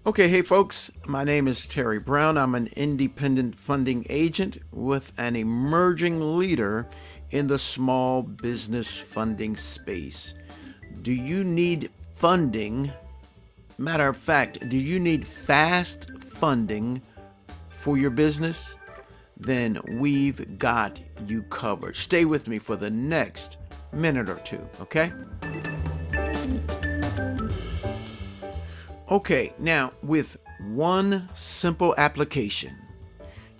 Okay, hey folks, my name is Terry Brown. I'm an independent funding agent with an emerging leader in the small business funding space. Do you need funding? Matter of fact, do you need fast funding for your business? Then we've got you covered. Stay with me for the next minute or two, okay? Okay, now with one simple application,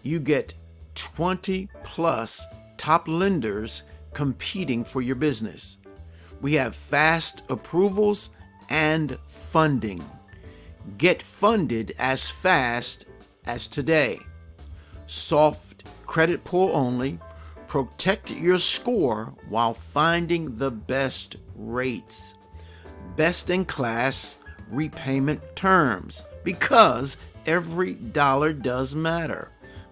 you get 20 plus top lenders competing for your business. We have fast approvals and funding. Get funded as fast as today. Soft credit pull only. Protect your score while finding the best rates. Best in class repayment terms, because every dollar does matter.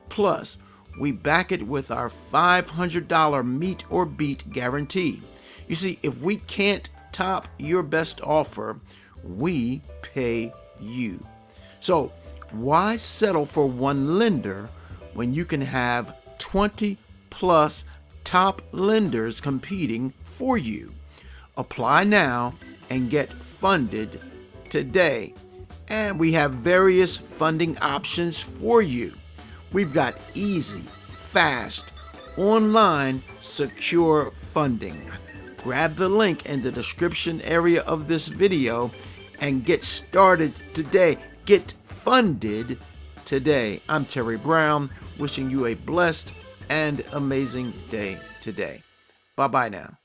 Plus, we back it with our $500 meet or beat guarantee. You see, if we can't top your best offer, we pay you. So why settle for one lender when you can have 20 plus top lenders competing for you? Apply now and get funded today. And we have various funding options for you. We've got easy, fast, online, secure funding. Grab the link in the description area of this video and get started today. Get funded today. I'm Terry Brown, wishing you a blessed and amazing day today. Bye-bye now.